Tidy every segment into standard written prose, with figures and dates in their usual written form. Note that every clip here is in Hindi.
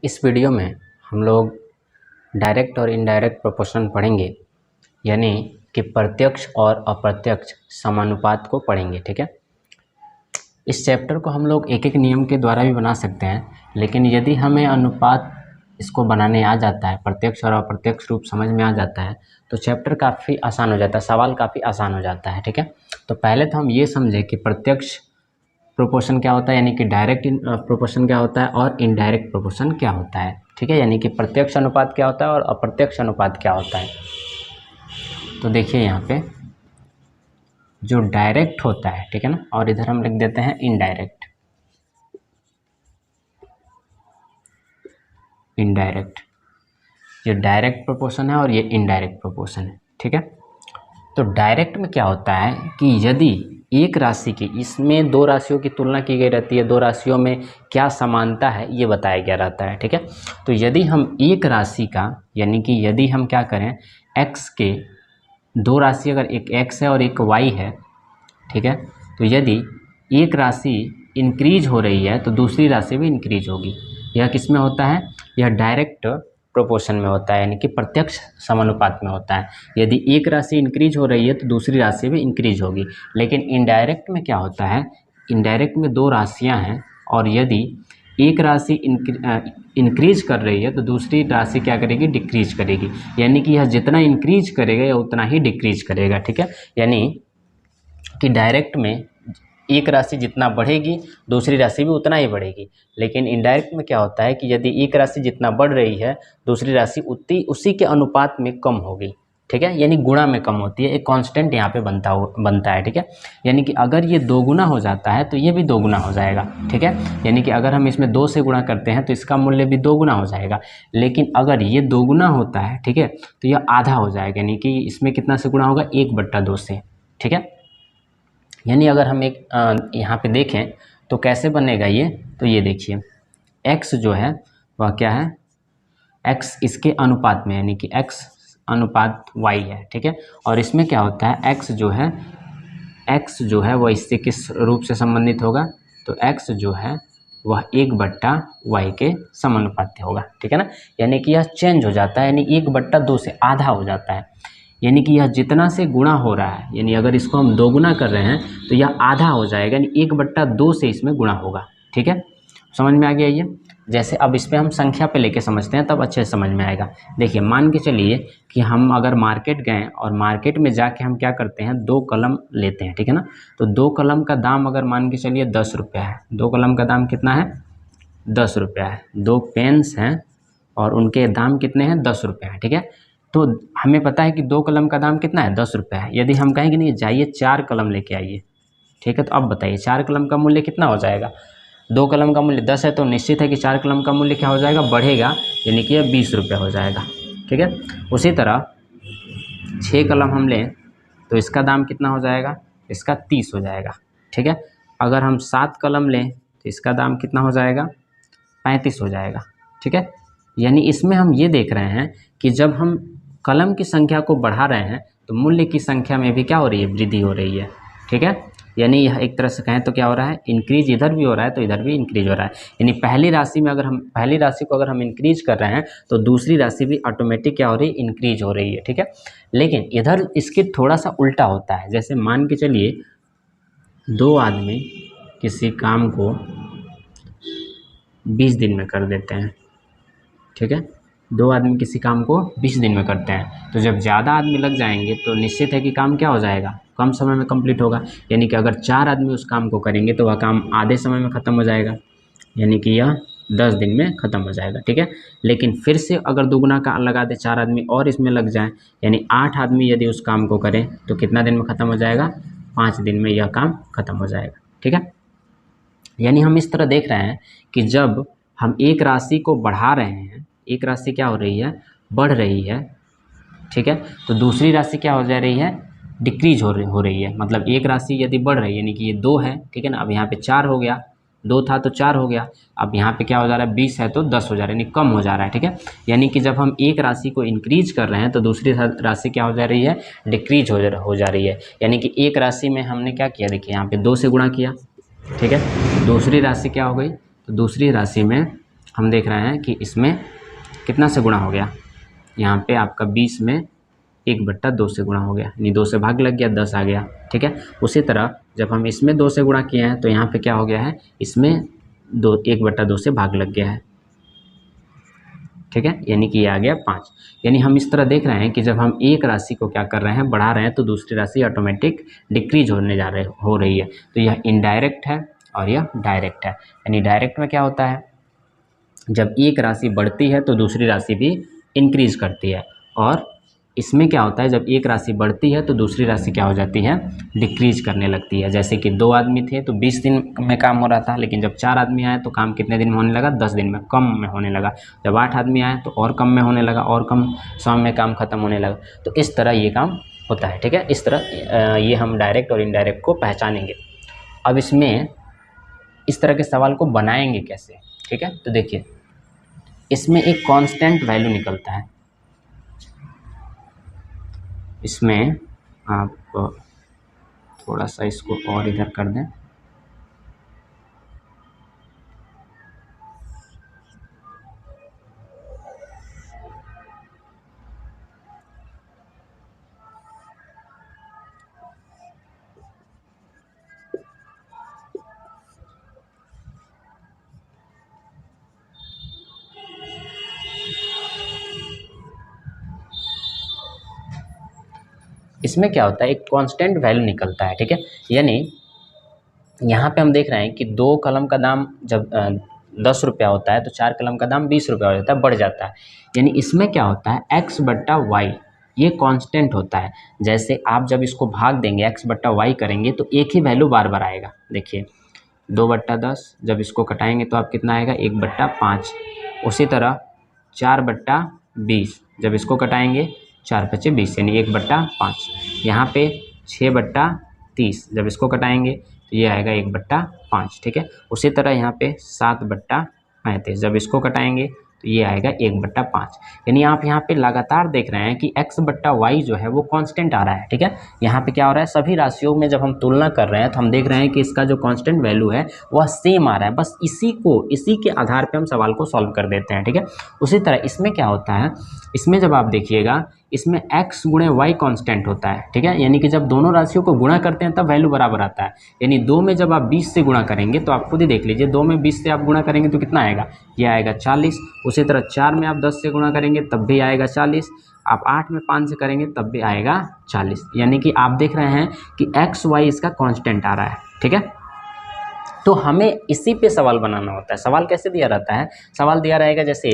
इस वीडियो में हम लोग डायरेक्ट और इनडायरेक्ट प्रोपोर्शन पढ़ेंगे, यानी कि प्रत्यक्ष और अप्रत्यक्ष समानुपात को पढ़ेंगे। ठीक है, इस चैप्टर को हम लोग एक एक नियम के द्वारा भी बना सकते हैं, लेकिन यदि हमें अनुपात इसको बनाने आ जाता है, प्रत्यक्ष और अप्रत्यक्ष रूप समझ में आ जाता है, तो चैप्टर काफ़ी आसान हो जाता है, सवाल काफ़ी आसान हो जाता है। ठीक है, तो पहले तो हम ये समझें कि प्रत्यक्ष प्रोपोर्शन क्या होता है, यानी कि डायरेक्ट प्रोपोर्शन क्या होता है और इनडायरेक्ट प्रोपोर्शन क्या होता है। ठीक है, यानी कि प्रत्यक्ष अनुपात क्या होता है और अप्रत्यक्ष अनुपात क्या होता है। तो देखिए यहाँ पे जो डायरेक्ट होता है, ठीक है ना, और इधर हम लिख देते हैं इनडायरेक्ट। इनडायरेक्ट, ये डायरेक्ट प्रोपोर्शन है और ये इनडायरेक्ट प्रोपोर्शन है। ठीक है, तो डायरेक्ट में क्या होता है कि यदि एक राशि की, इसमें दो राशियों की तुलना की गई रहती है, दो राशियों में क्या समानता है ये बताया गया रहता है। ठीक है, तो यदि हम एक राशि का, यानी कि यदि हम क्या करें, x के दो राशि, अगर एक x है और एक y है, ठीक है, तो यदि एक राशि इंक्रीज हो रही है तो दूसरी राशि भी इंक्रीज होगी। यह किस में होता है, यह डायरेक्ट प्रोपोर्शन में होता है, यानी कि प्रत्यक्ष समानुपात में होता है। यदि एक राशि इंक्रीज हो रही है तो दूसरी राशि भी इंक्रीज होगी। लेकिन इनडायरेक्ट में क्या होता है, इनडायरेक्ट में दो राशियां हैं और यदि एक राशि इंक्रीज कर रही है तो दूसरी राशि क्या करेगी, डिक्रीज करेगी। यानी कि यह जितना इंक्रीज करेगा या उतना ही डिक्रीज करेगा। ठीक है, यानी कि डायरेक्ट में एक राशि जितना बढ़ेगी दूसरी राशि भी उतना ही बढ़ेगी। लेकिन इनडायरेक्ट में क्या होता है कि यदि एक राशि जितना बढ़ रही है दूसरी राशि उतनी उसी के अनुपात में कम होगी। ठीक है, यानी गुणा में कम होती है, एक कांस्टेंट यहाँ पे बनता है। ठीक है, यानी कि अगर ये दो गुना हो जाता है तो ये भी दो गुना हो जाएगा। ठीक है, यानी कि अगर हम इसमें दो से गुणा करते हैं तो इसका मूल्य भी दो गुना हो जाएगा। लेकिन अगर ये दो गुना होता है, ठीक है, तो यह आधा हो जाएगा, यानी कि इसमें कितना से गुणा होगा, 1/2 से। ठीक है, यानी अगर हम एक यहाँ पे देखें तो कैसे बनेगा ये, तो ये देखिए x जो है वह क्या है, x इसके अनुपात में, यानी कि x अनुपात y है। ठीक है, और इसमें क्या होता है, x जो है वह इससे किस रूप से संबंधित होगा, तो x जो है वह 1/y के समानुपाती होगा। ठीक है ना, यानी कि यह चेंज हो जाता है, यानी 1/2 से आधा हो जाता है। यानी कि यह जितना से गुणा हो रहा है, यानी अगर इसको हम दो गुना कर रहे हैं तो यह आधा हो जाएगा, यानी 1/2 से इसमें गुणा होगा। ठीक है, समझ में आ गया ये। जैसे अब इस पर हम संख्या पे लेके समझते हैं तब अच्छे से समझ में आएगा। देखिए मान के चलिए कि हम अगर मार्केट गए और मार्केट में जाके हम क्या करते हैं, 2 कलम लेते हैं। ठीक है ना, तो 2 कलम का दाम अगर मान के चलिए 10 रुपया है, 2 कलम का दाम कितना है, 10 रुपया है। 2 पेन्स हैं और उनके दाम कितने हैं, 10 रुपया है। ठीक है, तो हमें पता है कि 2 कलम का दाम कितना है, 10 रुपया है। यदि हम कहेंगे नहीं जाइए 4 कलम लेके आइए, ठीक है, तो अब बताइए 4 कलम का मूल्य कितना हो जाएगा। 2 कलम का मूल्य 10 है तो निश्चित है कि 4 कलम का मूल्य क्या हो जाएगा, बढ़ेगा, यानी कि यह 20 रुपया हो जाएगा। ठीक है, उसी तरह 6 कलम हम लें तो इसका दाम कितना हो जाएगा, इसका 30 हो जाएगा। ठीक है, अगर हम 7 कलम लें तो इसका दाम कितना हो जाएगा, 35 हो जाएगा। ठीक है, यानी इसमें हम ये देख रहे हैं कि जब हम कलम की संख्या को बढ़ा रहे हैं तो मूल्य की संख्या में भी क्या हो रही है, वृद्धि हो रही है। ठीक है, यानी यह एक तरह से कहें तो क्या हो रहा है, इंक्रीज इधर भी हो रहा है तो इधर भी इंक्रीज हो रहा है। यानी पहली राशि में पहली राशि को अगर हम इंक्रीज कर रहे हैं तो दूसरी राशि भी ऑटोमेटिक क्या हो रही है, इंक्रीज हो रही है। ठीक है, लेकिन इधर इसके थोड़ा सा उल्टा होता है। जैसे मान के चलिए 2 आदमी किसी काम को 20 दिन में कर देते हैं। ठीक है, 2 आदमी किसी काम को 20 दिन में करते हैं, तो जब ज़्यादा आदमी लग जाएंगे तो निश्चित है कि काम क्या हो जाएगा, कम समय में कंप्लीट होगा। यानी कि अगर 4 आदमी उस काम को करेंगे तो वह काम आधे समय में ख़त्म हो जाएगा, यानी कि यह 10 दिन में ख़त्म हो जाएगा। ठीक है, लेकिन फिर से अगर दोगुना का लगा दे, 4 आदमी और इसमें लग जाएँ, यानी 8 आदमी यदि उस काम को करें तो कितना दिन में ख़त्म हो जाएगा, 5 दिन में यह काम ख़त्म हो जाएगा। ठीक है, यानी हम इस तरह देख रहे हैं कि जब हम एक राशि को बढ़ा रहे हैं, एक राशि क्या हो रही है, बढ़ रही है। ठीक है, तो दूसरी राशि क्या हो जा रही है, डिक्रीज हो रही है। मतलब एक राशि यदि बढ़ रही है, यानी कि ये 2 है, ठीक है ना, अब यहाँ पे 4 हो गया, 2 था तो 4 हो गया, अब यहाँ पे क्या हो जा रहा है, 20 है तो 10 हो जा रहा है, यानी कम हो जा रहा है। ठीक है, यानी कि जब हम एक राशि को इंक्रीज कर रहे हैं तो दूसरी राशि क्या हो जा रही है, डिक्रीज हो जा रही है। यानी कि एक राशि में हमने क्या किया, देखिए यहाँ पे 2 से गुणा किया, ठीक है, दूसरी राशि क्या हो गई, तो दूसरी राशि में हम देख रहे हैं कि इसमें कितना से गुणा हो गया, यहाँ पे आपका 20 में 1/2 से गुणा हो गया, यानी 2 से भाग लग गया, 10 आ गया। ठीक है, उसी तरह जब हम इसमें 2 से गुणा किए हैं तो यहाँ पे क्या हो गया है, इसमें 1/2 से भाग लग गया है। ठीक है, यानी कि ये आ गया 5। यानी हम इस तरह देख रहे हैं कि जब हम एक राशि को क्या कर रहे हैं, बढ़ा रहे हैं, तो दूसरी राशि ऑटोमेटिक डिक्रीज हो रही है। तो यह इनडायरेक्ट है और यह डायरेक्ट है। यानी डायरेक्ट में क्या होता है, जब एक राशि बढ़ती है तो दूसरी राशि भी इंक्रीज करती है, और इसमें क्या होता है, जब एक राशि बढ़ती है तो दूसरी राशि क्या हो जाती है, डिक्रीज करने लगती है। जैसे कि 2 आदमी थे तो 20 दिन में काम हो रहा था, लेकिन जब 4 आदमी आए तो काम कितने दिन में होने लगा, 10 दिन में, कम में होने लगा। जब 8 आदमी आए तो और कम में होने लगा, और कम समय में काम खत्म होने लगा। तो इस तरह ये काम होता है। ठीक है, इस तरह ये हम डायरेक्ट और इनडायरेक्ट को पहचानेंगे। अब इसमें इस तरह के सवाल को बनाएंगे कैसे। ठीक है, तो देखिए इसमें एक कांस्टेंट वैल्यू निकलता है। इसमें आप थोड़ा सा इसको और इधर कर दें। इसमें क्या होता है, एक कांस्टेंट वैल्यू निकलता है। ठीक है, यानी यहाँ पे हम देख रहे हैं कि 2 कलम का दाम जब 10 रुपया होता है तो 4 कलम का दाम 20 रुपया हो जाता है, बढ़ जाता है। यानी इसमें क्या होता है, x/y ये कांस्टेंट होता है। जैसे आप जब इसको भाग देंगे, x/y करेंगे तो एक ही वैल्यू बार बार आएगा। देखिए 2/10, जब इसको कटाएंगे तो आप कितना आएगा, 1/5। उसी तरह 4/20, जब इसको कटाएंगे 4×5 यानी 1/5। यहाँ पे 6/30, जब इसको कटाएंगे तो ये आएगा 1/5। ठीक है, उसी तरह यहाँ पे 7/35, जब इसको कटाएंगे तो ये आएगा 1/5। यानी आप यहाँ पे लगातार देख रहे हैं कि x/y जो है वो कांस्टेंट आ रहा है। ठीक है, यहाँ पे क्या हो रहा है, सभी राशियों में जब हम तुलना कर रहे हैं तो हम देख रहे हैं कि इसका जो कांस्टेंट वैल्यू है वह सेम आ रहा है। बस इसी के आधार पे हम सवाल को सॉल्व कर देते हैं। ठीक है, उसी तरह इसमें क्या होता है, इसमें जब आप देखिएगा इसमें x गुणे y कांस्टेंट होता है। ठीक है, यानी कि जब दोनों राशियों को गुणा करते हैं तब वैल्यू बराबर आता है। यानी 2 में जब आप 20 से गुणा करेंगे तो आप खुद ही देख लीजिए, 2 में 20 से आप गुणा करेंगे तो कितना आएगा, ये आएगा 40। उसी तरह 4 में आप 10 से गुणा करेंगे तब भी आएगा 40। आप 8 में 5 से करेंगे तब भी आएगा 40। यानी कि आप देख रहे हैं कि x y इसका कांस्टेंट आ रहा है। ठीक है, तो हमें इसी पे सवाल बनाना होता है। सवाल कैसे दिया रहता है, सवाल दिया रहेगा जैसे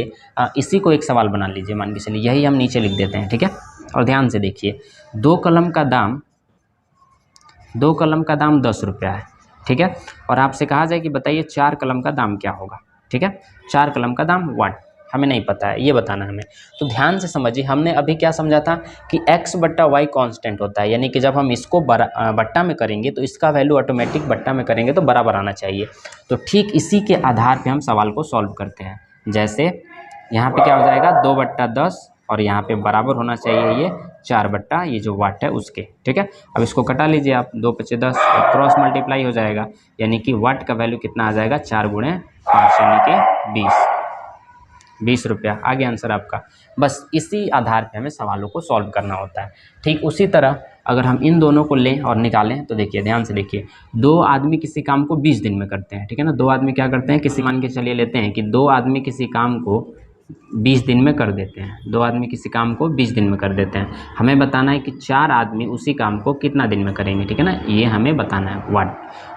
इसी को एक सवाल बना लीजिए, मान के चलिए यही हम नीचे लिख देते हैं। ठीक है, और ध्यान से देखिए 2 कलम का दाम 10 रुपया है। ठीक है, और आपसे कहा जाए कि बताइए 4 कलम का दाम क्या होगा। ठीक है, 4 कलम का दाम 1, हमें नहीं पता है, ये बताना है हमें। तो ध्यान से समझिए, हमने अभी क्या समझा था कि x/y कांस्टेंट होता है। यानी कि जब हम इसको बट्टा में करेंगे तो इसका वैल्यू ऑटोमेटिक बट्टा में करेंगे तो बराबर आना चाहिए। तो ठीक इसी के आधार पे हम सवाल को सॉल्व करते हैं। जैसे यहाँ पे क्या हो जाएगा, 2/10, और यहाँ पे बराबर होना चाहिए ये 4 ये जो वाट है उसके। ठीक है, अब इसको कटा लीजिए आप, 2×5 और क्रॉस मल्टीप्लाई हो जाएगा, यानी कि वाट का वैल्यू कितना आ जाएगा, 4×5 यानी कि 20 रुपया। आ गया आंसर आपका। बस इसी आधार पे हमें सवालों को सॉल्व करना होता है। ठीक उसी तरह अगर हम इन दोनों को लें और निकालें तो देखिए, ध्यान से देखिए, 2 आदमी किसी काम को 20 दिन में करते हैं। ठीक है ना, 2 आदमी क्या करते हैं, किसी मान के चलिए लेते हैं कि 2 आदमी किसी काम को 20 दिन में कर देते हैं। 2 आदमी किसी काम को 20 दिन में कर देते हैं। हमें बताना है कि 4 आदमी उसी काम को कितना दिन में करेंगे। ठीक है ना, ये हमें बताना है वाट।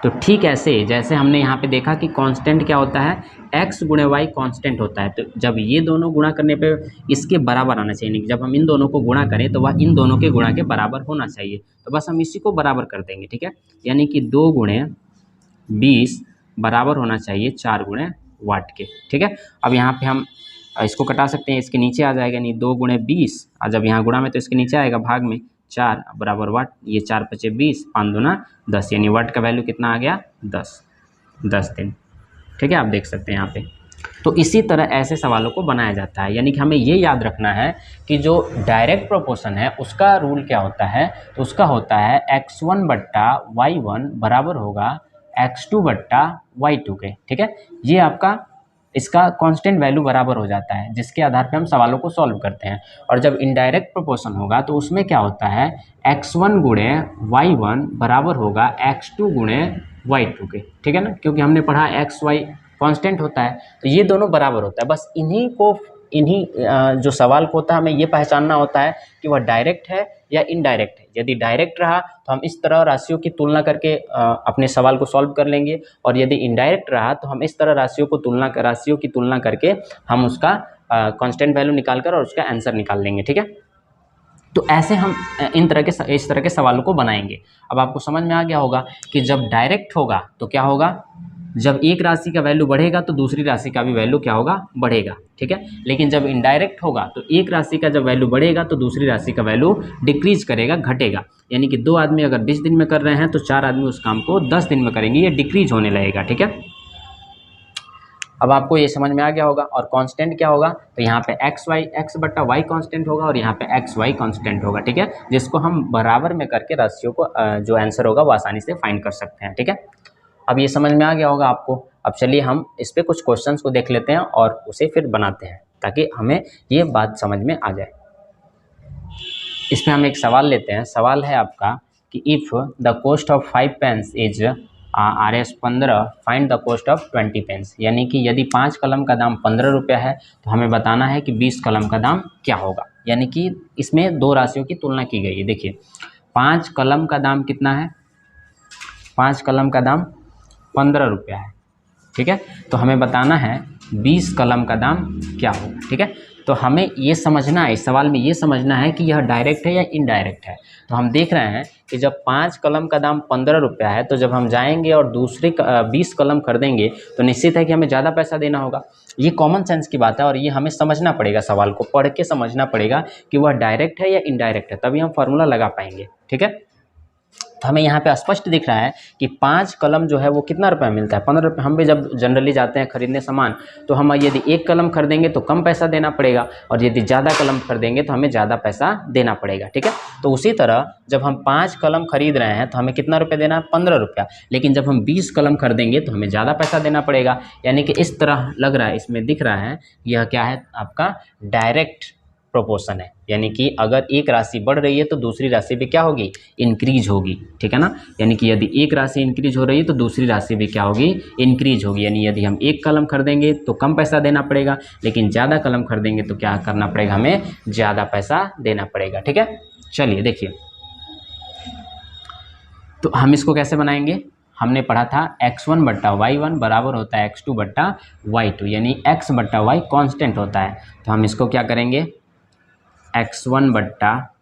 तो ठीक ऐसे जैसे हमने यहाँ पे देखा कि कांस्टेंट क्या होता है, x गुणे y कांस्टेंट होता है। तो जब ये दोनों गुणा करने पे इसके बराबर आना चाहिए, जब हम इन दोनों को गुणा करें तो वह इन दोनों के गुणा के बराबर होना चाहिए। तो बस हम इसी को बराबर कर देंगे। ठीक है, यानी कि 2×20 बराबर होना चाहिए 4×वाट के। ठीक है, अब यहाँ पे हम इसको कटा सकते हैं, इसके नीचे आ जाएगा, यानी 2×20, और जब यहाँ गुणा में तो इसके नीचे आएगा भाग में 4 बराबर वाट। ये 4×5 = 5 × 10, यानी वाट का वैल्यू कितना आ गया, 10 दिन। ठीक है, आप देख सकते हैं यहाँ पे। तो इसी तरह ऐसे सवालों को बनाया जाता है। यानी कि हमें ये याद रखना है कि जो डायरेक्ट प्रोपोर्शन है उसका रूल क्या होता है, तो उसका होता है x1/y1 बराबर होगा x2/y2 के। ठीक है, ये आपका इसका कांस्टेंट वैल्यू बराबर हो जाता है, जिसके आधार पे हम सवालों को सॉल्व करते हैं। और जब इनडायरेक्ट प्रोपोर्शन होगा तो उसमें क्या होता है, x1 गुणे y1 बराबर होगा x2 गुणे y2 के, ठीक है ना, क्योंकि हमने पढ़ा x y कांस्टेंट होता है, तो ये दोनों बराबर होता है। बस इन्हीं जो सवाल को होता है हमें ये पहचानना होता है कि वह डायरेक्ट है या इनडायरेक्ट है। यदि डायरेक्ट रहा तो हम इस तरह राशियों की तुलना करके अपने सवाल को सॉल्व कर लेंगे, और यदि इनडायरेक्ट रहा तो हम इस तरह राशियों की तुलना करके हम उसका कांस्टेंट वैल्यू निकालकर और उसका आंसर निकाल लेंगे, ठीक है। तो ऐसे हम इस तरह के सवालों को बनाएंगे। अब आपको समझ में आ गया होगा कि जब डायरेक्ट होगा तो क्या होगा, जब एक राशि का वैल्यू बढ़ेगा तो दूसरी राशि का भी वैल्यू क्या होगा, बढ़ेगा, ठीक है। लेकिन जब इनडायरेक्ट होगा तो एक राशि का जब वैल्यू बढ़ेगा तो दूसरी राशि का वैल्यू डिक्रीज करेगा, घटेगा। यानी कि 2 आदमी अगर 20 दिन में कर रहे हैं तो 4 आदमी उस काम को 10 दिन में करेंगे, ये डिक्रीज होने लगेगा, ठीक है। अब आपको ये समझ में आ गया होगा। और कांस्टेंट क्या होगा, तो यहाँ पे x बट्टा y कांस्टेंट होगा और यहाँ पे xy कांस्टेंट होगा, ठीक है, जिसको हम बराबर में करके राशियों को जो आंसर होगा वो आसानी से फाइंड कर सकते हैं, ठीक है। अब ये समझ में आ गया होगा आपको। अब चलिए हम इस पे कुछ क्वेश्चंस को देख लेते हैं और उसे फिर बनाते हैं ताकि हमें ये बात समझ में आ जाए। इस पे हम एक सवाल लेते हैं। सवाल है आपका कि if the cost of 5 pens is Rs 15, find the cost of 20 pens. यानी कि यदि 5 कलम का दाम 15 रुपया है तो हमें बताना है कि 20 कलम का दाम क्या होगा। यानी कि इसमें 2 राशियों की तुलना की गई है। देखिए 5 कलम का दाम कितना है, 5 कलम का दाम 15 रुपया है, ठीक है। तो हमें बताना है 20 कलम का दाम क्या होगा, ठीक है। तो हमें ये समझना है, इस सवाल में ये समझना है कि यह डायरेक्ट है या इनडायरेक्ट है। तो हम देख रहे हैं कि जब 5 कलम का दाम 15 रुपया है तो जब हम जाएंगे और दूसरे 20 कलम खरीदेंगे तो निश्चित है कि हमें ज़्यादा पैसा देना होगा। ये कॉमन सेंस की बात है और ये हमें समझना पड़ेगा, सवाल को पढ़ के समझना पड़ेगा कि वह डायरेक्ट है या इनडायरेक्ट है, तभी हम फार्मूला लगा पाएंगे, ठीक है। तो हमें यहाँ पे स्पष्ट दिख रहा है कि 5 कलम जो है वो कितना रुपये में मिलता है, 15 रुपये। हम भी जब जनरली जाते हैं खरीदने सामान तो हम यदि 1 कलम खरीदेंगे तो कम पैसा देना पड़ेगा, और यदि ज़्यादा कलम खरीदेंगे तो हमें ज़्यादा पैसा देना पड़ेगा, ठीक है। तो उसी तरह जब हम 5 कलम खरीद रहे हैं तो हमें कितना रुपये देना है, 15 रुपया। लेकिन जब हम 20 कलम खरीदेंगे तो हमें ज़्यादा पैसा देना पड़ेगा। यानी कि इस तरह लग रहा है, इसमें दिख रहा है यह क्या है, आपका डायरेक्ट प्रोपोर्शन है। यानी कि अगर एक राशि बढ़ रही है तो दूसरी राशि भी क्या होगी, इंक्रीज होगी, ठीक है ना। यानी कि यदि एक राशि इंक्रीज हो रही है तो दूसरी राशि भी क्या होगी, इंक्रीज होगी। यानी यदि हम 1 कलम खरीदेंगे तो कम पैसा देना पड़ेगा, लेकिन ज़्यादा कलम खरीदेंगे तो क्या करना पड़ेगा, हमें ज़्यादा पैसा देना पड़ेगा, ठीक है। चलिए देखिए, तो हम इसको कैसे बनाएंगे। हमने पढ़ा था x1 बट्टा y1 बराबर होता है x2 बट्टा y2, यानी x बट्टा y कांस्टेंट होता है। तो हम इसको क्या करेंगे, x1 बट्टा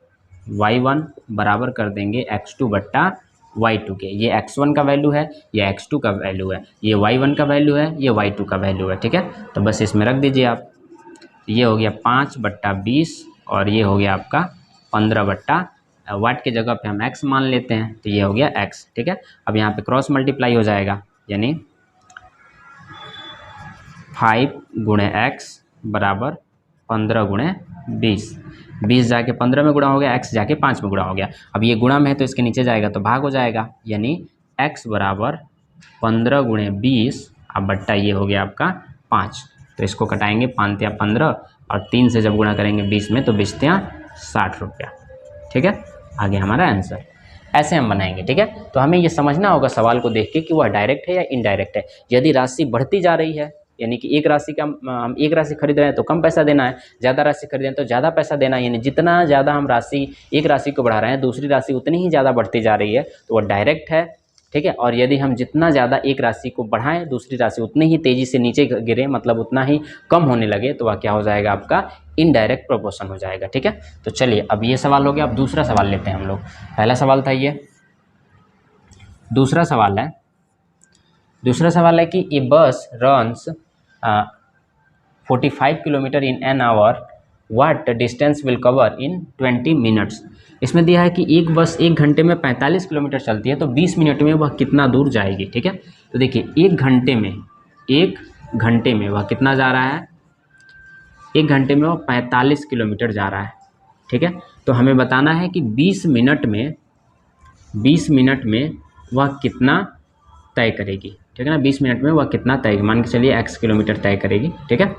y1 बराबर कर देंगे x2 बट्टा y2 के। ये x1 का वैल्यू है, ये x2 का वैल्यू है, ये y1 का वैल्यू है, ये y2 का वैल्यू है, ठीक है। तो बस इसमें रख दीजिए आप। ये हो गया 5 बट्टा 20 और ये हो गया आपका 15 बट्टा वाट के जगह पे हम x मान लेते हैं, तो ये हो गया x, ठीक है। अब यहाँ पे क्रॉस मल्टीप्लाई हो जाएगा, यानी 5 गुणे x बराबर 15 गुणे 20। 20 जाके 15 में गुणा हो गया, x जाके 5 में गुणा हो गया। अब ये गुणा में है तो इसके नीचे जाएगा तो भाग हो जाएगा, यानी x बराबर 15 गुणे 20 अब बट्टा ये हो गया आपका 5। तो इसको कटाएंगे, 5 या 15 और 3 से जब गुणा करेंगे 20 में तो 20 या 60 रुपया, ठीक है। आगे हमारा आंसर ऐसे हम बनाएंगे, ठीक है। तो हमें ये समझना होगा सवाल को देख के कि वह डायरेक्ट है या इनडायरेक्ट है। यदि राशि बढ़ती जा रही है, यानी कि हम एक राशि खरीद रहे हैं तो कम पैसा देना है, ज़्यादा राशि खरीद रहे हैं तो ज़्यादा पैसा देना है। यानी जितना ज़्यादा हम एक राशि को बढ़ा रहे हैं दूसरी राशि उतनी ही ज़्यादा बढ़ती जा रही है, तो वह डायरेक्ट है, ठीक है। और यदि हम जितना ज़्यादा एक राशि को बढ़ाएं दूसरी राशि उतनी ही तेज़ी से नीचे गिरे, मतलब उतना ही कम होने लगे, तो वह क्या हो जाएगा, आपका इनडायरेक्ट प्रोपोर्शन हो जाएगा, ठीक है। तो चलिए अब ये सवाल हो गया। अब दूसरा सवाल लेते हैं हम लोग। पहला सवाल था ये, दूसरा सवाल है कि ए बस runs 45 kilometre in an our, what distance will cover in 20 minutes. इसमें दिया है कि एक बस 1 घंटे में 45 किलोमीटर चलती है तो 20 मिनट में वह कितना दूर जाएगी, ठीक है। तो देखिए 1 घंटे में वह कितना जा रहा है, 1 घंटे में वह 45 किलोमीटर जा रहा है, ठीक है। तो हमें बताना है कि 20 मिनट में वह कितना तय करेगी, ठीक है ना। 20 मिनट में वह कितना तय, मान के चलिए x किलोमीटर तय करेगी, ठीक है।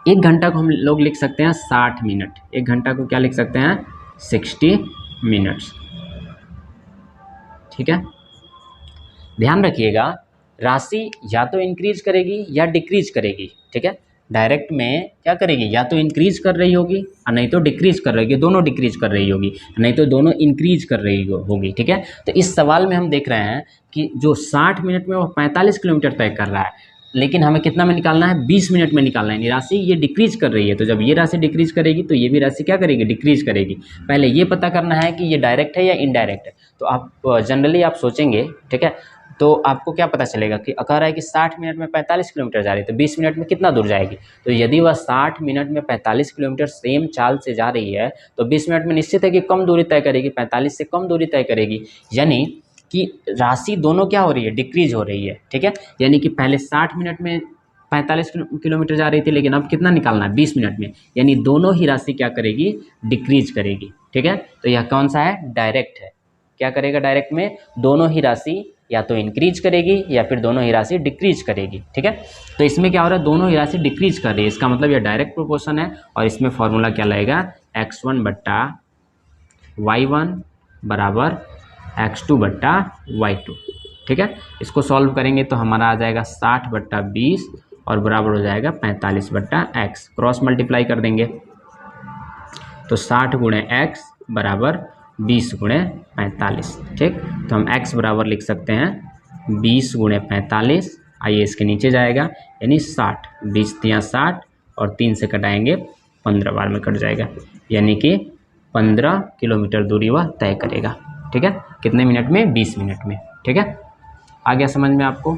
1 घंटा को हम लोग लिख सकते हैं 60 मिनट, 1 घंटा को क्या लिख सकते हैं 60 मिनट्स, ठीक है। ध्यान रखिएगा, राशि या तो इंक्रीज करेगी या डिक्रीज करेगी, ठीक है। डायरेक्ट में क्या करेगी, या तो इंक्रीज कर रही होगी और नहीं तो डिक्रीज कर रही होगी, दोनों डिक्रीज कर रही होगी, नहीं तो दोनों इंक्रीज कर रही होगी, ठीक है। तो इस सवाल में हम देख रहे हैं कि जो 60 मिनट में वो 45 किलोमीटर तय कर रहा है, लेकिन हमें कितना में निकालना है, 20 मिनट में निकालना है। राशि ये डिक्रीज कर रही है, तो जब ये राशि डिक्रीज करेगी तो ये भी राशि क्या करेगी, डिक्रीज करेगी। पहले ये पता करना है कि ये डायरेक्ट है या इनडायरेक्ट है। तो आप जनरली आप सोचेंगे, ठीक है, तो आपको क्या पता चलेगा कि कह रहा है कि 60 मिनट में 45 किलोमीटर जा रही है, तो 20 मिनट में कितना दूर जाएगी। तो यदि वह 60 मिनट में 45 किलोमीटर सेम चाल से जा रही है तो 20 मिनट में निश्चित है कि कम दूरी तय करेगी, 45 से कम दूरी तय करेगी। यानी कि राशि दोनों क्या हो रही है, डिक्रीज हो रही है, ठीक है। यानी कि पहले 60 मिनट में 45 किलोमीटर जा रही थी, लेकिन अब कितना निकालना है, 20 मिनट में, यानी दोनों ही राशि क्या करेगी, डिक्रीज करेगी, ठीक है। तो यह कौन सा है, डायरेक्ट है। क्या करेगा डायरेक्ट में, दोनों ही राशि या तो इंक्रीज करेगी या फिर दोनों ही राशि डिक्रीज करेगी, ठीक है। तो इसमें क्या हो रहा है, दोनों ही राशि डिक्रीज कर रही है, इसका मतलब यह डायरेक्ट प्रोपोर्शन है। और इसमें फॉर्मूला क्या लगेगा, x1 बट्टा y1 बराबर x2 बट्टा y2, ठीक है। इसको सॉल्व करेंगे तो हमारा आ जाएगा 60 बट्टा 20 और बराबर हो जाएगा 45 बट्टा x, क्रॉस मल्टीप्लाई कर देंगे तो 60 गुणे x बराबर 20 गुणे 45, ठीक। तो हम x बराबर लिख सकते हैं 20 गुणे 45, आइए इसके नीचे जाएगा, यानी 60, 20 तियाँ 60 और 3 से कटाएंगे 15 बार में कट जाएगा, यानी कि 15 किलोमीटर दूरी वह तय करेगा, ठीक है। कितने मिनट में, 20 मिनट में, ठीक है। आ गया समझ में आपको।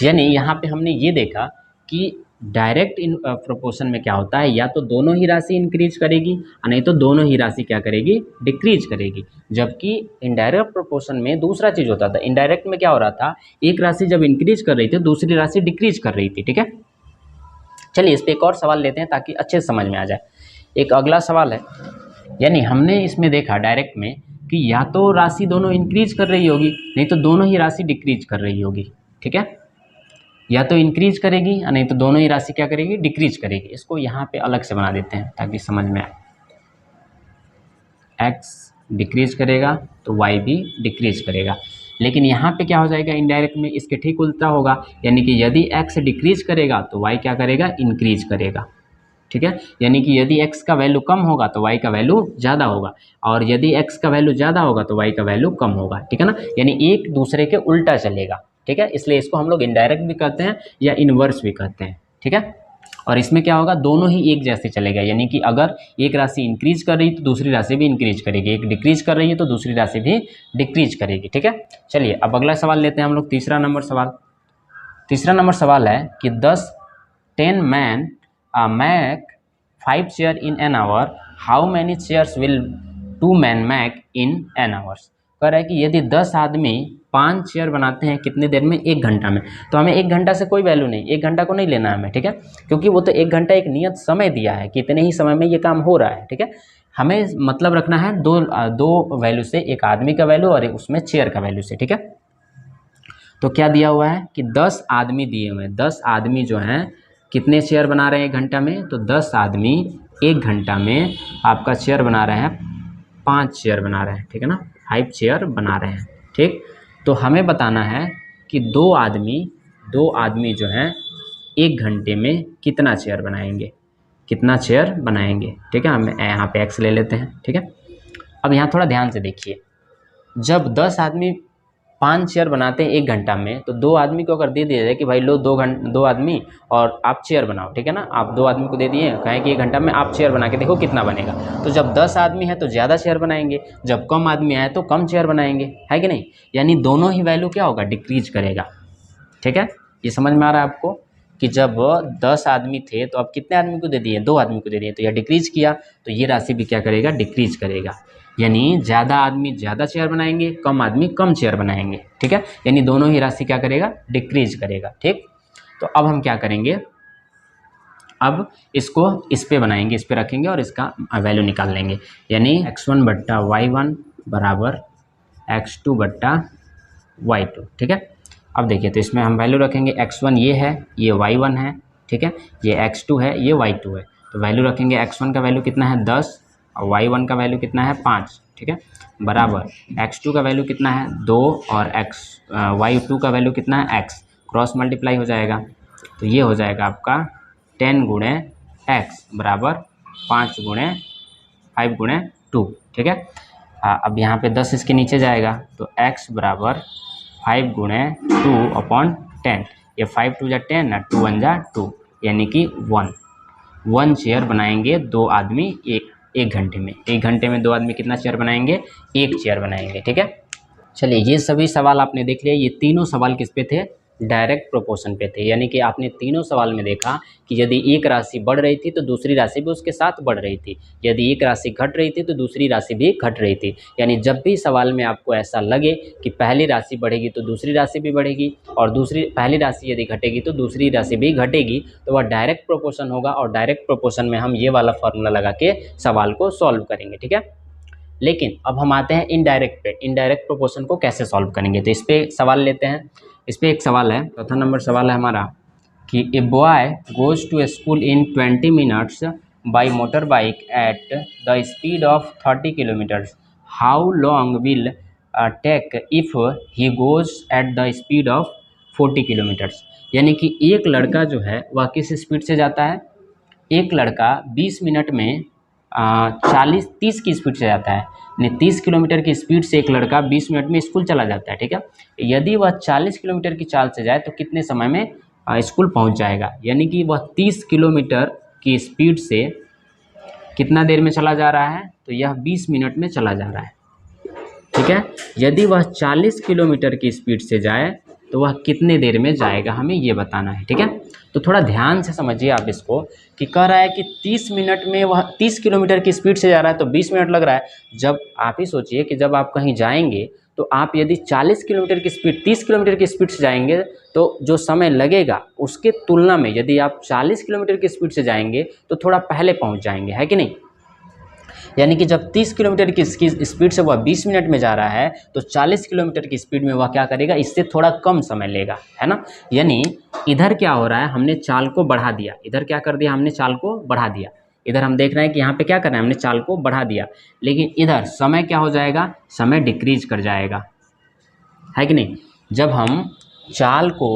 यानी यहाँ पे हमने ये देखा कि डायरेक्ट इन प्रोपोर्शन में क्या होता है, या तो दोनों ही राशि इंक्रीज करेगी और नहीं तो दोनों ही राशि क्या करेगी, डिक्रीज करेगी। जबकि इनडायरेक्ट प्रोपोर्शन में दूसरा चीज होता था। इनडायरेक्ट में क्या हो रहा था, एक राशि जब इंक्रीज कर रही थी दूसरी राशि डिक्रीज कर रही थी, ठीक है। चलिए इस पर एक और सवाल लेते हैं ताकि अच्छे से समझ में आ जाए। एक अगला सवाल है, यानी हमने इसमें देखा डायरेक्ट में कि या तो राशि दोनों इंक्रीज कर रही होगी, नहीं तो दोनों ही राशि डिक्रीज कर रही होगी, ठीक है। या तो इंक्रीज करेगी और नहीं तो दोनों ही राशि क्या करेगी, डिक्रीज करेगी। इसको यहाँ पे अलग से बना देते हैं ताकि समझ में आए। x डिक्रीज करेगा तो y भी डिक्रीज करेगा, लेकिन यहाँ पे क्या हो जाएगा, इनडायरेक्ट में इसके ठीक उल्टा होगा। यानी कि यदि x डिक्रीज करेगा तो y क्या करेगा, इंक्रीज करेगा, ठीक है। यानी कि यदि x का वैल्यू कम होगा तो y का वैल्यू ज़्यादा होगा, और यदि x का वैल्यू ज़्यादा होगा तो y का वैल्यू कम होगा, ठीक है ना। यानी एक दूसरे के उल्टा चलेगा, ठीक है। इसलिए इसको हम लोग इनडायरेक्ट भी कहते हैं या इन्वर्स भी कहते हैं, ठीक है। और इसमें क्या होगा, दोनों ही एक जैसे चलेगा। यानी कि अगर एक राशि इंक्रीज कर रही है तो दूसरी राशि भी इंक्रीज करेगी, एक डिक्रीज कर रही है तो दूसरी राशि भी डिक्रीज करेगी, ठीक है। चलिए अब अगला सवाल लेते हैं हम लोग, तीसरा नंबर सवाल। तीसरा नंबर सवाल है कि 10 man make 5 chair in an hour, how many chairs will 2 man make in an hours. कह रहा है कि यदि 10 आदमी 5 चेयर बनाते हैं कितने देर में, 1 घंटा में। तो हमें 1 घंटा से कोई वैल्यू नहीं, 1 घंटा को नहीं लेना है हमें, ठीक है, क्योंकि वो तो 1 घंटा एक नियत समय दिया है कि इतने ही समय में ये काम हो रहा है, ठीक है। हमें मतलब रखना है दो वैल्यू से, एक आदमी का वैल्यू और उसमें चेयर का वैल्यू से, ठीक है। तो क्या दिया हुआ है कि 10 आदमी दिए हुए हैं, 10 आदमी जो हैं कितने चेयर बना रहे हैं 1 घंटा में, तो 10 आदमी 1 घंटा में आपका चेयर बना रहे हैं, 5 चेयर बना रहे हैं, ठीक है ना, 5 चेयर बना रहे हैं, ठीक। तो हमें बताना है कि दो आदमी जो हैं 1 घंटे में कितना चेयर बनाएंगे, कितना चेयर बनाएंगे, ठीक है। हम यहाँ पे x ले लेते हैं, ठीक है। अब यहाँ थोड़ा ध्यान से देखिए, जब 10 आदमी 5 चेयर बनाते हैं 1 घंटा में, तो 2 आदमी को अगर दे दिया जाए कि भाई लो 2 आदमी और आप चेयर बनाओ, ठीक है ना, आप 2 आदमी को दे दिए, कहें कि 1 घंटा में आप चेयर बना के देखो कितना बनेगा। तो जब 10 आदमी है तो ज़्यादा चेयर बनाएंगे, जब कम आदमी आए तो कम चेयर बनाएंगे, है कि नहीं। यानी दोनों ही वैल्यू क्या होगा, डिक्रीज करेगा, ठीक है। ये समझ में आ रहा है आपको कि जब 10 आदमी थे तो अब कितने आदमी को दे दिए, 2 आदमी को दे दिए, तो यह डिक्रीज किया, तो ये राशि भी क्या करेगा, डिक्रीज करेगा। यानी ज़्यादा आदमी ज़्यादा चेयर बनाएंगे, कम आदमी कम चेयर बनाएंगे, ठीक है। यानी दोनों ही राशि क्या करेगा, डिक्रीज करेगा, ठीक। तो अब हम क्या करेंगे, अब इसको इस पे बनाएंगे, इस पे रखेंगे और इसका वैल्यू निकाल लेंगे। यानी x1 बट्टा y1 बराबर x2 बट्टा y2, ठीक है। अब देखिए तो इसमें हम वैल्यू रखेंगे x1 ये है, ये y1 है, ठीक है, ये x2 है, ये y2 है। तो वैल्यू रखेंगे x1 का वैल्यू कितना है 10 और y1 का वैल्यू कितना है 5, ठीक है, बराबर x2 का वैल्यू कितना है 2 और y2 का वैल्यू कितना है x, क्रॉस मल्टीप्लाई हो जाएगा। तो ये हो जाएगा आपका 10 गुणे x बराबर 5 गुणे 5 गुणे 2, ठीक है। अब यहाँ पे 10 इसके नीचे जाएगा तो x बराबर 5 गुणे 2/10, ये 5 2 जा 10 ना, 2 1 जा 2, यानी कि 1 चेयर बनाएंगे दो आदमी एक घंटे में। एक घंटे में दो आदमी कितना चेयर बनाएंगे? एक चेयर बनाएंगे, ठीक है। चलिए ये सभी सवाल आपने देख लिया। ये तीनों सवाल किस पे थे? डायरेक्ट प्रोपोर्शन पे थे। यानी कि आपने तीनों सवाल में देखा कि यदि एक राशि बढ़ रही थी तो दूसरी राशि भी उसके साथ बढ़ रही थी, यदि एक राशि घट रही थी तो दूसरी राशि भी घट रही थी। यानी जब भी सवाल में आपको ऐसा लगे कि पहली राशि बढ़ेगी तो दूसरी राशि भी बढ़ेगी और पहली राशि यदि घटेगी तो दूसरी राशि भी घटेगी, तो वह डायरेक्ट प्रोपोर्शन होगा। और डायरेक्ट प्रोपोर्शन में हम ये वाला फॉर्मूला लगा के सवाल को सॉल्व करेंगे, ठीक है। लेकिन अब हम आते हैं इनडायरेक्ट पे। इनडायरेक्ट प्रोपोर्शन को कैसे सॉल्व करेंगे, तो इस पे सवाल लेते हैं। इस पे एक सवाल है, चौथा नंबर सवाल है हमारा कि a boy goes to school in 20 minutes by motor bike at the speed of 30 kilometres, how long will take if he goes at the speed of 40 kilometres. यानी कि एक लड़का जो है वह किस स्पीड से जाता है? एक लड़का 20 मिनट में 30 की स्पीड से जाता है। यानी 30 किलोमीटर की स्पीड से एक लड़का 20 मिनट में स्कूल चला जाता है, ठीक है। यदि वह 40 किलोमीटर की चाल से जाए तो कितने समय में स्कूल पहुंच जाएगा? यानी कि वह 30 किलोमीटर की स्पीड से कितना देर में चला जा रहा है? तो यह 20 मिनट में चला जा रहा है, ठीक है। यदि वह 40 किलोमीटर की स्पीड से जाए तो वह कितने देर में जाएगा, हमें ये बताना है, ठीक है। तो थोड़ा ध्यान से समझिए आप इसको कि कह रहा है कि 30 मिनट में वह 30 किलोमीटर की स्पीड से जा रहा है तो 20 मिनट लग रहा है। जब आप ही सोचिए कि जब आप कहीं जाएंगे तो आप यदि 40 किलोमीटर की स्पीड 30 किलोमीटर की स्पीड से जाएंगे तो जो समय लगेगा उसके तुलना में यदि आप 40 किलोमीटर की स्पीड से जाएंगे तो थोड़ा पहले पहुँच जाएंगे, है कि नहीं। यानी कि जब 30 किलोमीटर की स्पीड से वह 20 मिनट में जा रहा है तो 40 किलोमीटर की स्पीड में वह क्या करेगा? इससे थोड़ा कम समय लेगा, है ना। यानी इधर क्या हो रहा है, हमने चाल को बढ़ा दिया। इधर क्या कर दिया? हमने चाल को बढ़ा दिया। इधर हम देख रहे हैं कि यहाँ पे क्या करना है, हमने चाल को बढ़ा दिया, लेकिन इधर समय क्या हो जाएगा? समय डिक्रीज कर जाएगा, है कि नहीं। जब हम चाल को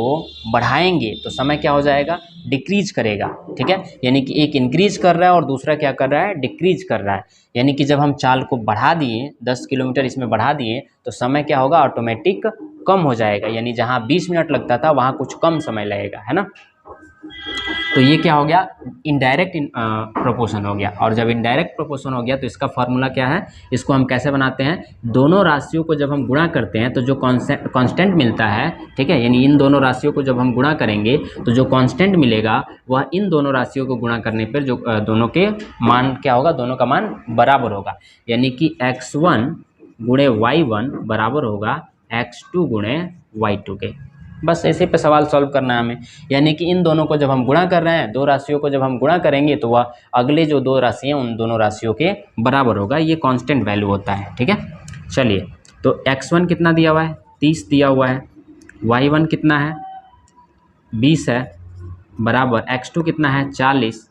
बढ़ाएंगे तो समय क्या हो जाएगा? डिक्रीज करेगा, ठीक है। यानी कि एक इंक्रीज कर रहा है और दूसरा क्या कर रहा है? डिक्रीज कर रहा है। यानी कि जब हम चाल को बढ़ा दिए 10 किलोमीटर इसमें बढ़ा दिए तो समय क्या होगा? ऑटोमेटिक कम हो जाएगा। यानी जहाँ 20 मिनट लगता था वहाँ कुछ कम समय लगेगा, है ना। तो ये क्या हो गया? इनडायरेक्ट प्रोपोर्शन हो गया। और जब इनडायरेक्ट प्रोपोर्शन हो गया तो इसका फॉर्मूला क्या है? इसको हम कैसे बनाते हैं? दोनों राशियों को जब हम गुणा करते हैं तो जो कांस्टेंट मिलता है, ठीक है, यानी इन दोनों राशियों को जब हम गुणा करेंगे तो जो कांस्टेंट मिलेगा वह इन दोनों राशियों को गुणा करने पर जो दोनों के मान क्या होगा? दोनों का मान बराबर होगा। यानी कि x1 गुणे y1 बराबर होगा x2 गुणे y2 के। बस ऐसे पे सवाल सॉल्व करना है हमें। यानी कि इन दोनों को जब हम गुणा कर रहे हैं, दो राशियों को जब हम गुणा करेंगे तो वह अगले जो दो राशि हैं उन दोनों राशियों के बराबर होगा। ये कांस्टेंट वैल्यू होता है, ठीक है। चलिए तो x1 कितना दिया हुआ है? 30 दिया हुआ है। y1 कितना है? 20 है, बराबर x2 कितना है? 40।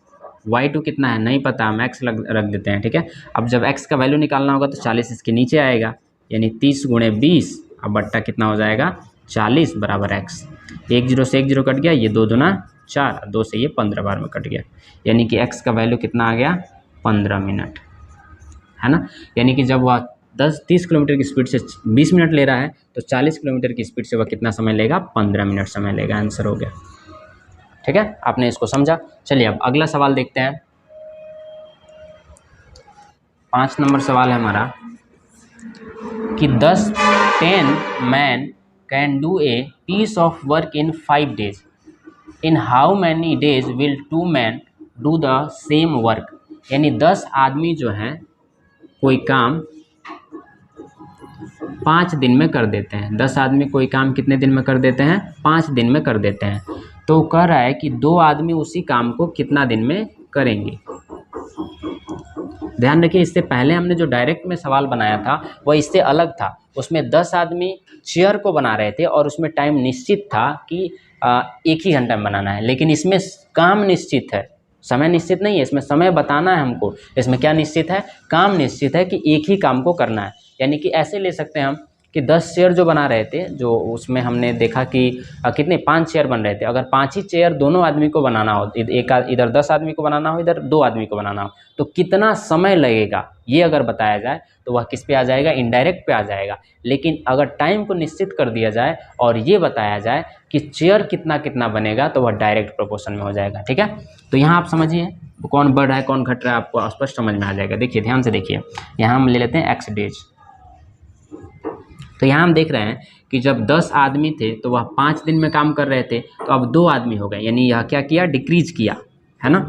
y2 कितना है? नहीं पता, हम x रख देते हैं, ठीक है। अब जब x का वैल्यू निकालना होगा तो 40 इसके नीचे आएगा, यानी 30 गुणे 20 अब बट्टा कितना हो जाएगा? 40 बराबर x। एक जीरो से एक जीरो कट गया, ये 2 दूना 4, 2 से ये 15 बार में कट गया। यानी कि x का वैल्यू कितना आ गया? 15 मिनट, है ना। यानी कि जब वह 30 किलोमीटर की स्पीड से 20 मिनट ले रहा है तो 40 किलोमीटर की स्पीड से वह कितना समय लेगा? 15 मिनट समय लेगा। आंसर हो गया, ठीक है। आपने इसको समझा। चलिए अब अगला सवाल देखते हैं। 5 नंबर सवाल है हमारा कि 10 man can do a piece of work in 5 days. In how many days will 2 man do the same work. यानी 10 आदमी जो हैं कोई काम 5 दिन में कर देते हैं। 10 आदमी कोई काम कितने दिन में कर देते हैं? 5 दिन में कर देते हैं। तो कह रहा है कि 2 आदमी उसी काम को कितना दिन में करेंगे। ध्यान रखिए, इससे पहले हमने जो डायरेक्ट में सवाल बनाया था वह इससे अलग था। उसमें 10 आदमी चेयर को बना रहे थे और उसमें टाइम निश्चित था कि एक ही घंटा में बनाना है, लेकिन इसमें काम निश्चित है, समय निश्चित नहीं है। इसमें समय बताना है हमको, इसमें क्या निश्चित है, काम निश्चित है कि एक ही काम को करना है। यानी कि ऐसे ले सकते हैं हम कि 10 चेयर जो बना रहे थे, जो उसमें हमने देखा कि कितने 5 चेयर बन रहे थे। अगर 5 ही चेयर दोनों आदमी को बनाना हो, एक इधर 10 आदमी को बनाना हो, इधर 2 आदमी को बनाना हो, तो कितना समय लगेगा ये अगर बताया जाए तो वह किस पे आ जाएगा, इनडायरेक्ट पे आ जाएगा। लेकिन अगर टाइम को निश्चित कर दिया जाए और ये बताया जाए कि चेयर कितना कितना बनेगा तो वह डायरेक्ट प्रोपोर्शन में हो जाएगा। ठीक है, तो यहाँ आप समझिए कौन बढ़ रहा है कौन घट रहा है, आपको स्पष्ट समझ में आ जाएगा। देखिए ध्यान से देखिए, यहाँ हम ले लेते हैं एक्स डेज। तो यहाँ हम देख रहे हैं कि जब 10 आदमी थे तो वह 5 दिन में काम कर रहे थे, तो अब 2 आदमी हो गए, यानी यह क्या किया, डिक्रीज किया, है ना।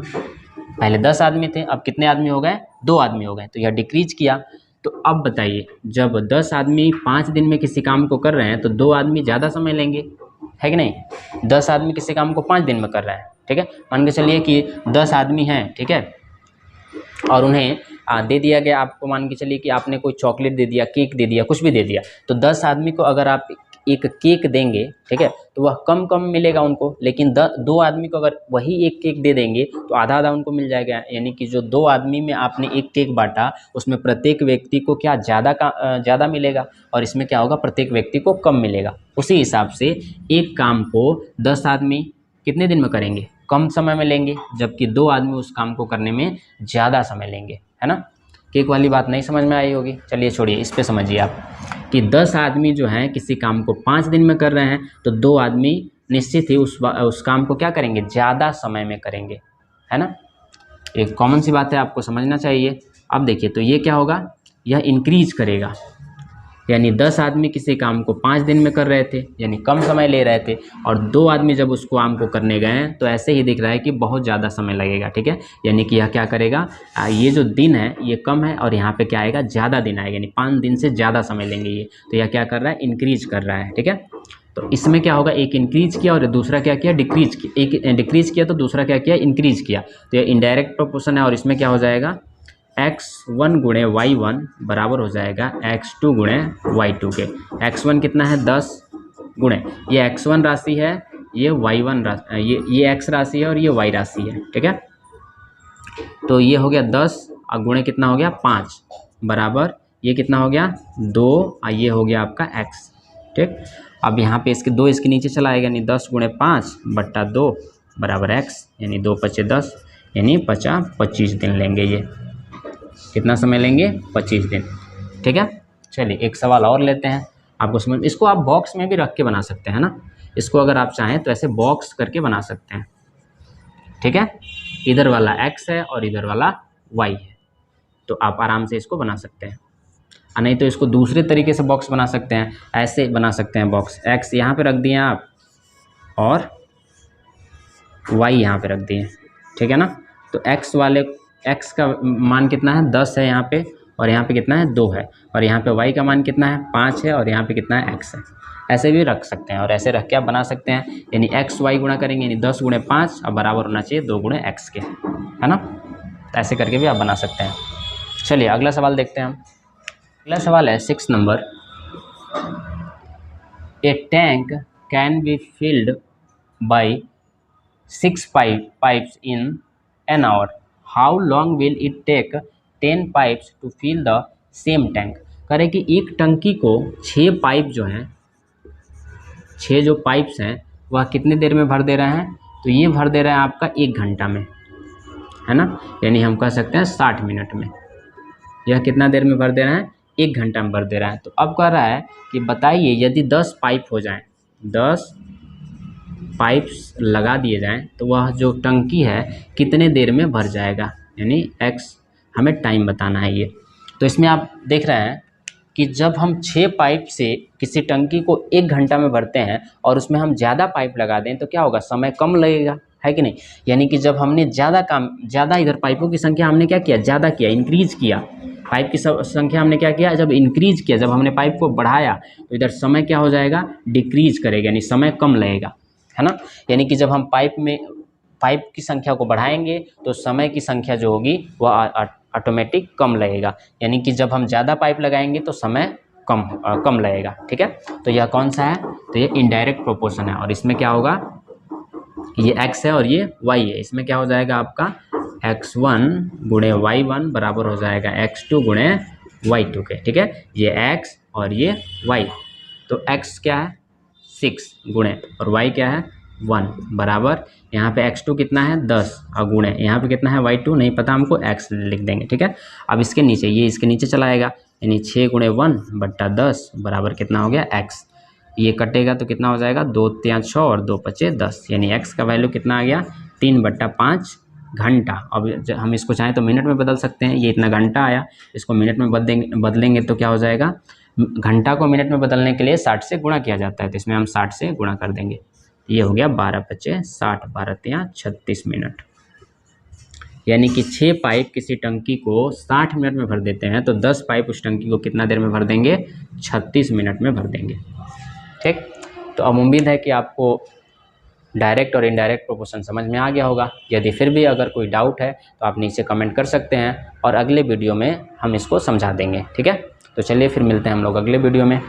पहले 10 आदमी थे, अब कितने आदमी हो गए, 2 आदमी हो गए, तो यह डिक्रीज किया। तो अब बताइए, जब 10 आदमी 5 दिन में किसी काम को कर रहे हैं तो 2 आदमी ज़्यादा समय लेंगे, है कि नहीं। 10 आदमी किसी काम को 5 दिन में कर रहे हैं, ठीक है। मान के चलिए कि 10 आदमी हैं, ठीक है, और उन्हें दे दिया गया, आपको मान के चलिए कि आपने कोई चॉकलेट दे दिया, केक दे दिया, कुछ भी दे दिया, तो 10 आदमी को अगर आप एक केक देंगे, ठीक है, तो वह कम कम मिलेगा उनको। लेकिन 2 आदमी को अगर वही एक केक दे देंगे तो आधा आधा उनको मिल जाएगा। यानी कि जो 2 आदमी में आपने एक केक बांटा, उसमें प्रत्येक व्यक्ति को क्या ज़्यादा मिलेगा, और इसमें क्या होगा, प्रत्येक व्यक्ति को कम मिलेगा। उसी हिसाब से एक काम को 10 आदमी कितने दिन में करेंगे, कम समय में लेंगे, जबकि 2 आदमी उस काम को करने में ज़्यादा समय लेंगे, है ना। केक वाली बात नहीं समझ में आई होगी, चलिए छोड़िए, इस पे समझिए आप कि 10 आदमी जो हैं किसी काम को 5 दिन में कर रहे हैं, तो 2 आदमी निश्चित ही उस काम को क्या करेंगे, ज़्यादा समय में करेंगे, है ना। एक कॉमन सी बात है, आपको समझना चाहिए। अब देखिए, तो ये क्या होगा, यह इंक्रीज करेगा, यानी 10 आदमी किसी काम को 5 दिन में कर रहे थे, यानी कम समय ले रहे थे, और 2 आदमी जब उस काम को करने गए हैं तो ऐसे ही दिख रहा है कि बहुत ज़्यादा समय लगेगा, ठीक है। यानी कि यह क्या करेगा, ये जो दिन है ये कम है और यहाँ पे क्या आएगा, ज़्यादा दिन आएगा, यानी 5 दिन से ज़्यादा समय लेंगे ये। तो यह क्या कर रहा है, इंक्रीज कर रहा है, ठीक है। तो इसमें क्या होगा, एक इंक्रीज किया और दूसरा क्या किया, डिक्रीज किया। एक डिक्रीज किया तो दूसरा क्या किया, इंक्रीज किया। तो यह इनडायरेक्ट प्रोपोर्शन है, और इसमें क्या हो जाएगा, x1 गुणे y1 बराबर हो जाएगा x2 गुणे y2 के। x1 कितना है, 10 गुणे, ये x1 राशि है, ये y1 राशि, ये x राशि है और ये y राशि है, ठीक है। तो ये हो गया 10 और गुणे कितना हो गया, 5 बराबर ये कितना हो गया, 2 और ये हो गया आपका x, ठीक। अब यहाँ पे इसके 2 इसके नीचे चला आएगा, यानी 10 गुणे 5 बट्टा 2 बराबर x, यानी 2 पचे 10, यानी 25 दिन लेंगे। ये कितना समय लेंगे, 25 दिन, ठीक है। चलिए एक सवाल और लेते हैं, आपको समझ, इसको आप बॉक्स में भी रख के बना सकते हैं ना, इसको अगर आप चाहें तो ऐसे बॉक्स करके बना सकते हैं, ठीक है। इधर वाला x है और इधर वाला y है, तो आप आराम से इसको बना सकते हैं। नहीं तो इसको दूसरे तरीके से बॉक्स बना सकते हैं, ऐसे बना सकते हैं बॉक्स, x यहाँ पे रख दिए आप और y यहाँ पे रख दिए, ठीक है ना। तो x का मान कितना है, 10 है यहाँ पे, और यहाँ पे कितना है, 2 है, और यहाँ पे y का मान कितना है, 5 है, और यहाँ पे कितना है, x है। ऐसे भी रख सकते हैं, और ऐसे रख के आप बना सकते हैं, यानी x y गुणा करेंगे, यानी 10 गुणे 5 अब बराबर होना चाहिए 2 गुणे x के, है ना। ऐसे करके भी आप बना सकते हैं। चलिए अगला सवाल देखते हैं हम। अगला सवाल है 6 number, A tank can be filled by 6 pipes in an hour. How long will it take 10 pipes to fill the same tank? करें कि एक टंकी को 6 पाइप जो हैं, 6 जो पाइप्स हैं वह कितने देर में भर दे रहे हैं, तो ये भर दे रहे हैं आपका 1 घंटा में, है ना। यानी हम कह सकते हैं 60 मिनट में। यह कितना देर में भर दे रहे हैं, 1 घंटा में भर दे रहा है। तो अब कह रहा है कि बताइए यदि 10 पाइप हो जाएं, 10 पाइप्स लगा दिए जाएं तो वह जो टंकी है कितने देर में भर जाएगा, यानी x हमें टाइम बताना है ये। तो इसमें आप देख रहे हैं कि जब हम 6 पाइप से किसी टंकी को 1 घंटा में भरते हैं और उसमें हम ज़्यादा पाइप लगा दें तो क्या होगा, समय कम लगेगा, है कि नहीं। यानी कि जब हमने ज़्यादा इधर पाइपों की संख्या हमने क्या किया, ज़्यादा किया, इंक्रीज किया, पाइप की संख्या हमने क्या किया, जब इंक्रीज किया, जब हमने पाइप को बढ़ाया तो इधर समय क्या हो जाएगा, डिक्रीज करेगा, यानी समय कम लगेगा, है ना। यानी कि जब हम पाइप की संख्या को बढ़ाएंगे तो समय की संख्या जो होगी वह ऑटोमेटिक कम लगेगा, यानी कि जब हम ज़्यादा पाइप लगाएंगे तो समय कम लगेगा। ठीक है, तो यह कौन सा है, तो ये इनडायरेक्ट प्रोपोर्शन है। और इसमें क्या होगा, ये x है और ये y है, इसमें क्या हो जाएगा आपका x1 गुणे y1 बराबर हो जाएगा x2 गुणे y2 के। ठीक है, ये x और ये y, तो x क्या है 6 गुणे और y क्या है 1 बराबर, यहाँ पे x2 कितना है 10 और गुणे यहाँ पे कितना है y2 नहीं पता हमको, x लिख देंगे। ठीक है, अब इसके नीचे ये इसके नीचे चला आएगा, यानी 6 गुणे 1 बट्टा 10 बराबर कितना हो गया x, ये कटेगा तो कितना हो जाएगा 2 3 6 और 2 5 10, यानी x का वैल्यू कितना आ गया 3/5 घंटा। अब हम इसको चाहें तो मिनट में बदल सकते हैं, ये इतना घंटा आया, इसको मिनट में बदलेंगे तो क्या हो जाएगा, घंटा को मिनट में बदलने के लिए 60 से गुणा किया जाता है, तो इसमें हम 60 से गुणा कर देंगे, ये हो गया 12 5 60 12 3 36 मिनट, यानी कि 6 पाइप किसी टंकी को 60 मिनट में भर देते हैं, तो 10 पाइप उस टंकी को कितना देर में भर देंगे 36 मिनट में भर देंगे। ठीक, तो अब उम्मीद है कि आपको डायरेक्ट और इनडायरेक्ट प्रोपोर्शन समझ में आ गया होगा। यदि फिर भी अगर कोई डाउट है तो आप नीचे कमेंट कर सकते हैं और अगले वीडियो में हम इसको समझा देंगे। ठीक है, तो चलिए फिर मिलते हैं हम लोग अगले वीडियो में।